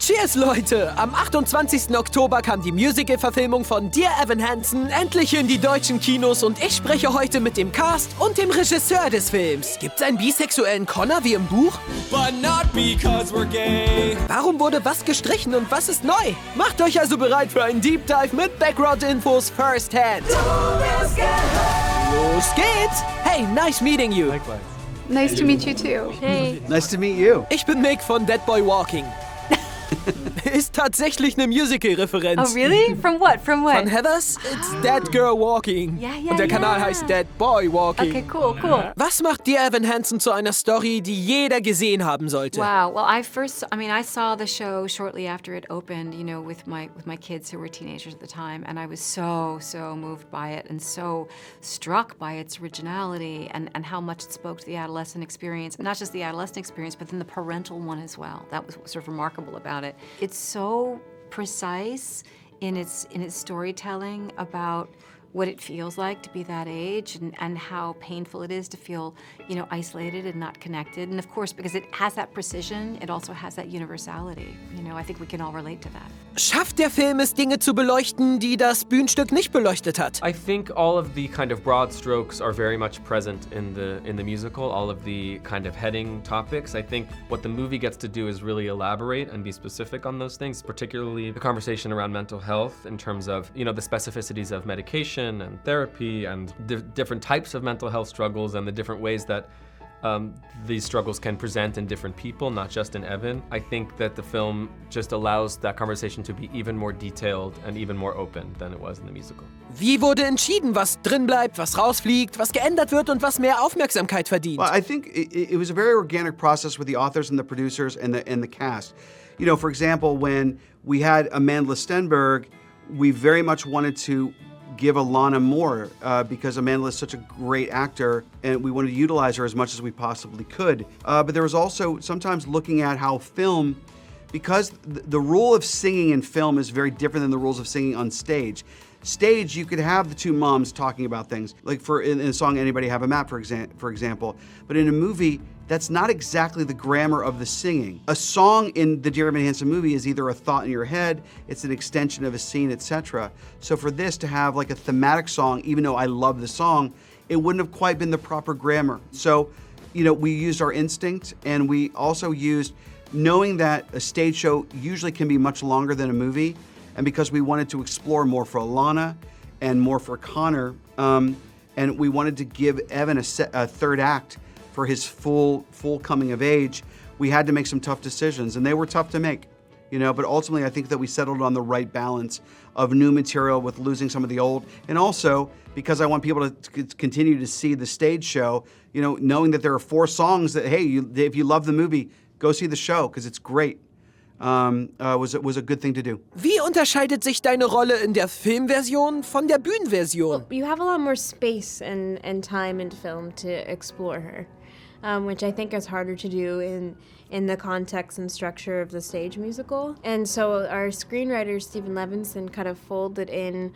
Cheers, Leute! Am 28. Oktober kam die Musical-Verfilmung von Dear Evan Hansen endlich in die deutschen Kinos und ich spreche heute mit dem Cast und dem Regisseur des Films. Gibt's einen bisexuellen Connor wie im Buch? But not because we're gay. Warum wurde was gestrichen und was ist neu? Macht euch also bereit für einen Deep Dive mit Background-Infos first hand. Los geht's! Hey, nice meeting you. Likewise. Nice to meet you too. Hey. Nice to meet you. Ich bin Mick von Dead Boy Walking. Ist tatsächlich eine Musical-Referenz. Oh, really? From what? From what? Von Heathers, It's Dead Girl Walking. Ja, ja, Und der Kanal ja. heißt Dead Boy Walking. Okay, cool. Was macht Dear Evan Hansen zu einer Story, die jeder gesehen haben sollte? Wow. Well, I saw the show shortly after it opened, you know, with my kids who were teenagers at the time, and I was so moved by it and so struck by its originality and how much it spoke to the adolescent experience, not just the adolescent experience, but then the parental one as well. That was sort of remarkable about it. It's so precise in its storytelling about what it feels like to be that age and how painful it is to feel, you know, isolated and not connected. And of course, because it has that precision, it also has that universality. You know, I think we can all relate to that. Schafft der Film es, Dinge zu beleuchten, die das Bühnenstück nicht beleuchtet hat? I think all of the kind of broad strokes are very much present in the musical, all of the kind of heading topics. I think what the movie gets to do is really elaborate and be specific on those things, particularly the conversation around mental health in terms of, you know, the specificities of medication and therapy and different types of mental health struggles and the different ways that these struggles can present in different people, not just in Evan. I think that the film just allows that conversation to be even more detailed and even more open than it was in the musical. Wie wurde entschieden, was drin bleibt, was rausfliegt, was geändert wird und was mehr Aufmerksamkeit verdient? Well, I think it was a very organic process with the authors and the producers and the cast. You know, for example, when we had Amandla Stenberg, we very much wanted to give Alana more because Amandla is such a great actor and we wanted to utilize her as much as we possibly could. But there was also sometimes looking at how film, because the rule of singing in film is very different than the rules of singing on stage. Stage, you could have the two moms talking about things, like in a song Anybody Have a Map, for example. But in a movie, that's not exactly the grammar of the singing. A song in the Dear Evan Hansen movie is either a thought in your head, it's an extension of a scene, etc. So for this to have like a thematic song, even though I love the song, it wouldn't have quite been the proper grammar. So, you know, we used our instinct and we also used knowing that a stage show usually can be much longer than a movie, and because we wanted to explore more for Alana and more for Connor, and we wanted to give Evan a third act for his full coming of age, we had to make some tough decisions, and they were tough to make, you know, but ultimately I think that we settled on the right balance of new material with losing some of the old, and also because I want people to continue to see the stage show, you know, knowing that there are 4 songs that, hey, if you love the movie, go see the show, because it's great. Was a good thing to do. Wie unterscheidet sich deine Rolle in der Filmversion von der Bühnenversion? You have a lot more space and time in film to explore her, which I think is harder to do in the context and structure of the stage musical. And so our screenwriter, Stephen Levinson, kind of folded in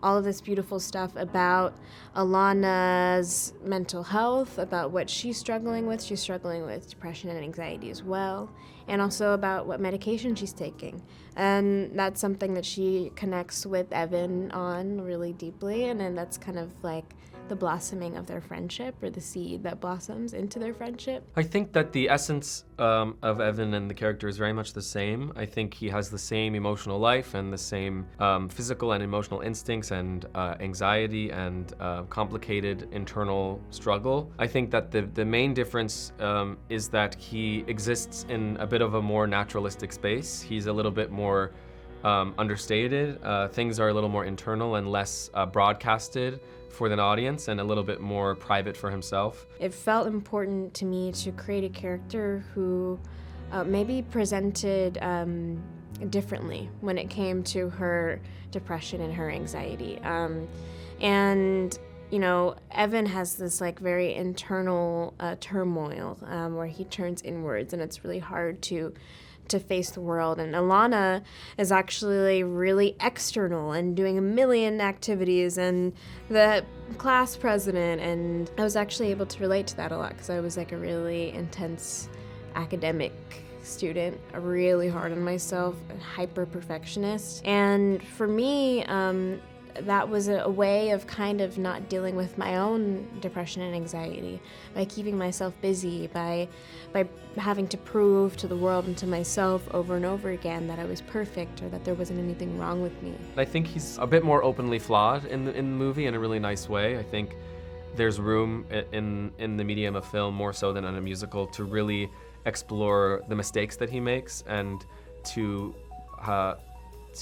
all of this beautiful stuff about Alana's mental health, about what she's struggling with. She's struggling with depression and anxiety as well, and also about what medication she's taking. And that's something that she connects with Evan on really deeply, and then that's kind of like the blossoming of their friendship, or the seed that blossoms into their friendship. I think that the essence of Evan and the character is very much the same. I think he has the same emotional life and the same physical and emotional instincts and anxiety and complicated internal struggle. I think that the main difference is that he exists in a bit of a more naturalistic space. He's a little bit more understated. Things are a little more internal and less broadcasted for the audience and a little bit more private for himself. It felt important to me to create a character who maybe presented differently when it came to her depression and her anxiety. And you know, Evan has this like very internal turmoil where he turns inwards, and it's really hard to face the world. And Alana is actually really external and doing a million activities and the class president, and I was actually able to relate to that a lot because I was like a really intense academic student, really hard on myself, a hyper perfectionist. And for me, that was a way of kind of not dealing with my own depression and anxiety, by keeping myself busy, by having to prove to the world and to myself over and over again that I was perfect or that there wasn't anything wrong with me. I think he's a bit more openly flawed in the movie in a really nice way. I think there's room in the medium of film, more so than in a musical, to really explore the mistakes that he makes and to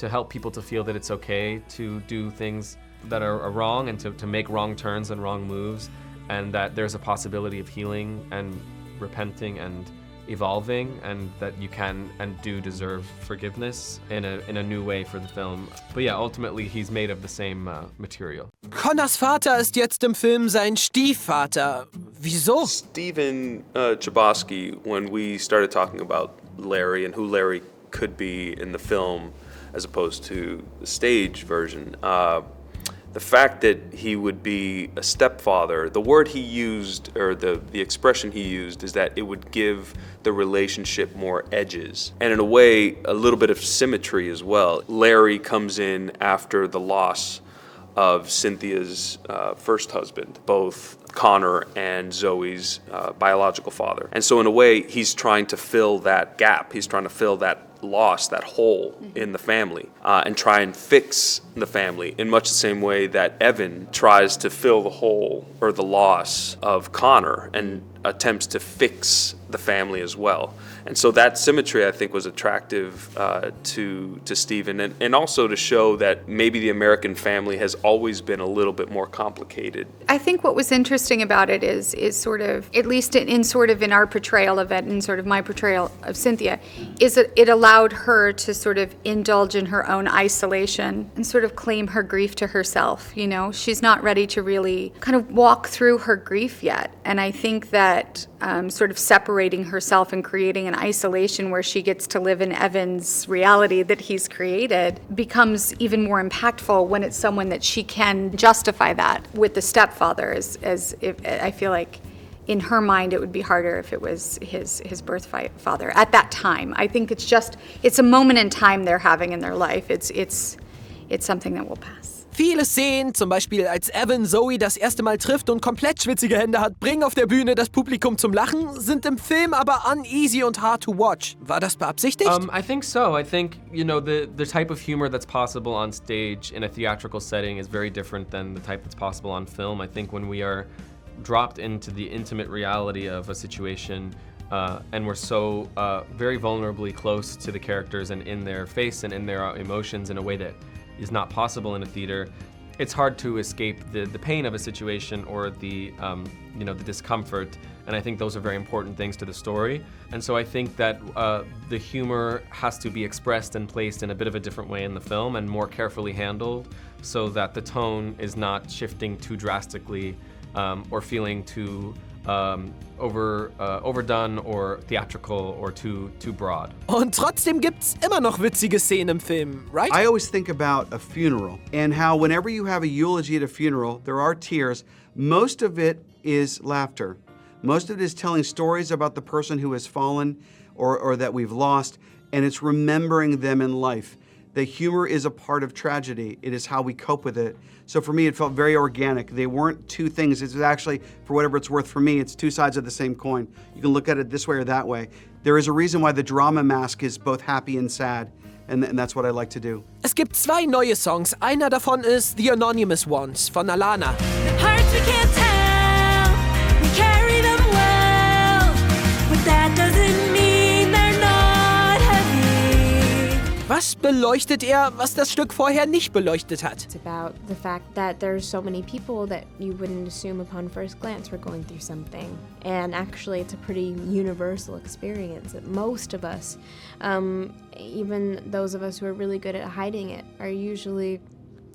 help people to feel that it's okay to do things that are wrong and to make wrong turns and wrong moves, and that there's a possibility of healing and repenting and evolving, and that you can and do deserve forgiveness in a new way for the film. But yeah, ultimately he's made of the same material. Connors Vater ist jetzt im Film sein Stiefvater. Wieso? Stephen Chbosky, when we started talking about Larry and who Larry could be in the film as opposed to the stage version, the fact that he would be a stepfather, the word he used, or the expression he used, is that it would give the relationship more edges. And in a way, a little bit of symmetry as well. Larry comes in after the loss of Cynthia's first husband, both Connor and Zoe's biological father. And so in a way, he's trying to fill that gap. He's trying to fill that loss, that hole in the family, and try and fix the family in much the same way that Evan tries to fill the hole or the loss of Connor and attempts to fix the family as well. And so that symmetry, I think, was attractive to Stephen, and also to show that maybe the American family has always been a little bit more complicated. I think what was interesting about it is sort of, at least in our portrayal of it and sort of my portrayal of Cynthia, is that it allowed her to sort of indulge in her own isolation and sort of claim her grief to herself. You know, she's not ready to really kind of walk through her grief yet. And I think that sort of separating herself and creating an isolation where she gets to live in Evan's reality that he's created becomes even more impactful when it's someone that she can justify that with the stepfather, as if I feel like in her mind it would be harder if it was his birth father at that time. I think it's a moment in time they're having in their life. It's something that will pass. Viele Szenen, zum Beispiel als Evan Zoe das erste Mal trifft und komplett schwitzige Hände hat, bringen auf der Bühne das Publikum zum Lachen, sind im Film aber uneasy und hard to watch. War das beabsichtigt? I think so. I think, the type of humor that's possible on stage in a theatrical setting is very different than the type that's possible on film. I think when we are dropped into the intimate reality of a situation, and we're so very vulnerably close to the characters and in their face and in their emotions in a way that is not possible in a theater, it's hard to escape the pain of a situation or the discomfort, and I think those are very important things to the story. And so I think that the humor has to be expressed and placed in a bit of a different way in the film and more carefully handled, so that the tone is not shifting too drastically or feeling too overdone or theatrical or too broad. Und trotzdem gibt's immer noch witzige Szenen im Film, right? I always think about a funeral and how whenever you have a eulogy at a funeral, there are tears. Most of it is laughter. Most of it is telling stories about the person who has fallen or that we've lost, and it's remembering them in life. The humor is a part of tragedy. It is how we cope with it. So for me, it felt very organic. They weren't two things. It's actually, for whatever it's worth for me, it's two sides of the same coin. You can look at it this way or that way. There is a reason why the drama mask is both happy and sad, and that's what I like to do. Es gibt 2 neue Songs. Einer davon ist The Anonymous Ones von Alana. Hearts we can't tell, we carry them well, but that doesn't mean they're not heavy. Was beleuchtet was das Stück vorher nicht beleuchtet hat? It's about the fact that there's so many people that you wouldn't assume upon first glance were going through something. And actually, it's a pretty universal experience that most of us, even those of us who are really good at hiding it, are usually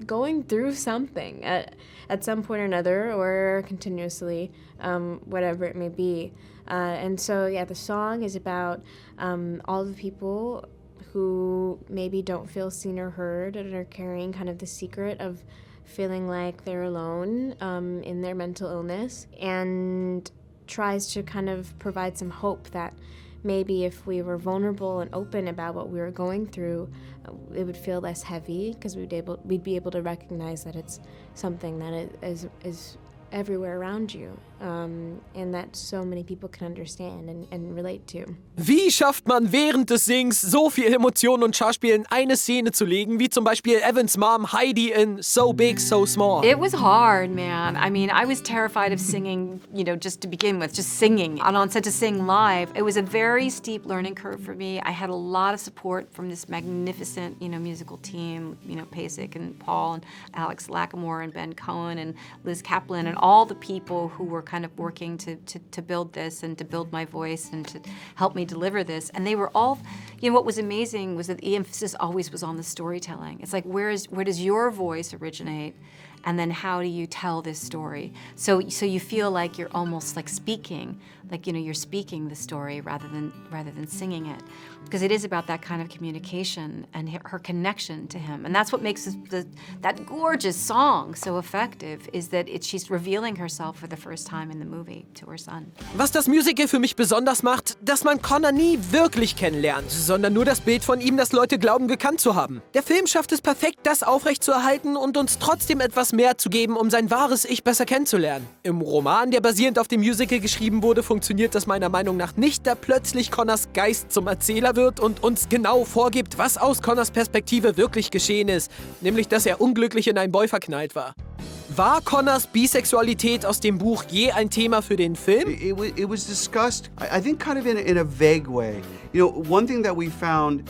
going through something at some point or another, or continuously, whatever it may be. And so, yeah, the song is about all the people who maybe don't feel seen or heard and are carrying kind of the secret of feeling like they're alone in their mental illness, and tries to kind of provide some hope that maybe if we were vulnerable and open about what we were going through, it would feel less heavy because we'd be able to recognize that it's something that is everywhere around you, and that so many people can understand and relate to. Wie schafft man während des Sings so viel Emotionen und Schauspiel in eine Szene zu legen, wie zum Beispiel Evans Mom Heidi in So Big, So Small? It was hard, man. I mean, I was terrified of singing, just to begin with, just singing. And on set to sing live, it was a very steep learning curve for me. I had a lot of support from this magnificent, musical team, Pasek and Paul and Alex Lacamoire and Ben Cohen and Liz Kaplan and all the people who were kind of working to build this and to build my voice and to help me deliver this. And they were all, what was amazing was that the emphasis always was on the storytelling. It's like, where does your voice originate? And then how do you tell this story? So you feel like you're almost like speaking, like you're speaking the story rather than singing it, because it is about that kind of communication and her connection to him, and that's what makes that gorgeous song so effective. Is that she's revealing herself for the first time in the movie to her son. Was das Musical für mich besonders macht, dass man Connor nie wirklich kennenlernt, sondern nur das Bild von ihm, das Leute glauben, gekannt zu haben. Der Film schafft es perfekt, das aufrechtzuerhalten und uns trotzdem etwas mehr zu geben, um sein wahres Ich besser kennenzulernen. Im Roman, der basierend auf dem Musical geschrieben wurde, funktioniert das meiner Meinung nach nicht, da plötzlich Connors Geist zum Erzähler wird und uns genau vorgibt, was aus Connors Perspektive wirklich geschehen ist, nämlich dass er unglücklich in einen Boy verknallt war. War Connors Bisexualität aus dem Buch je ein Thema für den Film? It was discussed, I think, kind of in a vague way. One thing that we found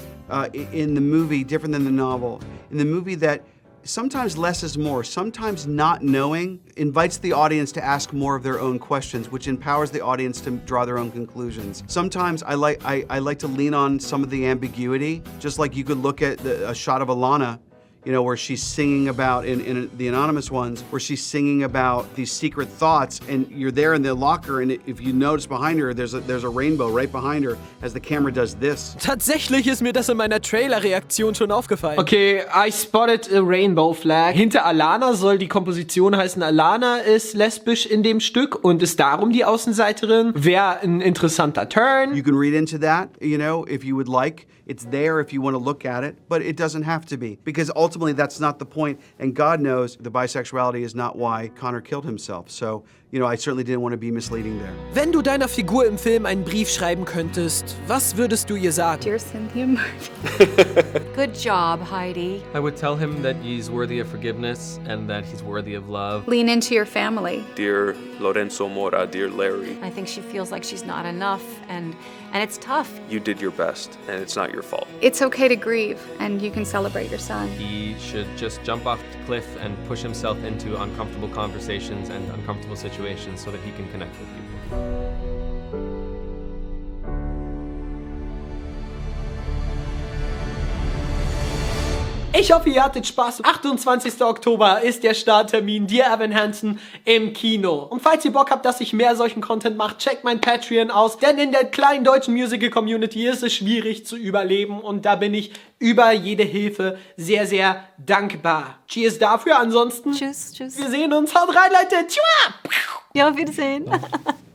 in the movie, different than the novel, in the movie, that sometimes less is more. Sometimes not knowing invites the audience to ask more of their own questions, which empowers the audience to draw their own conclusions. Sometimes I like to lean on some of the ambiguity, just like you could look at a shot of Alana, where she's singing about, in the anonymous ones, where she's singing about these secret thoughts, and you're there in the locker, and if you notice behind her, there's a rainbow right behind her as the camera does this. Tatsächlich ist mir das in meiner Trailer-Reaktion schon aufgefallen. Okay, I spotted a rainbow flag. Hinter Alana soll die Komposition heißen, Alana ist lesbisch in dem Stück und ist darum die Außenseiterin. Wäre ein interessanter Turn. You can read into that, if you would like. It's there if you want to look at it, but it doesn't have to be, because ultimately that's not the point, and God knows the bisexuality is not why Connor killed himself. So, I certainly didn't want to be misleading there. Wenn du deiner Figur im Film einen Brief schreiben könntest, was würdest du ihr sagen? Dear Cynthia Murphy. Good job, Heidi. I would tell him that he's worthy of forgiveness and that he's worthy of love. Lean into your family. Dear Lorenzo Mora, dear Larry, I think she feels like she's not enough, and it's tough. you did your best, and it's not your fault. It's okay to grieve, and you can celebrate your son. He should just jump off the cliff and push himself into uncomfortable conversations and uncomfortable situations so that he can connect with people. Ich hoffe, ihr hattet Spaß. 28. Oktober ist der Starttermin Dear Evan Hansen im Kino. Und falls ihr Bock habt, dass ich mehr solchen Content mache, checkt mein Patreon aus. Denn in der kleinen deutschen Musical-Community ist es schwierig zu überleben. Und da bin ich über jede Hilfe sehr, sehr dankbar. Cheers dafür. Ansonsten, Tschüss. wir sehen uns. Haut rein, Leute. Tschua! Ja, auf Wiedersehen.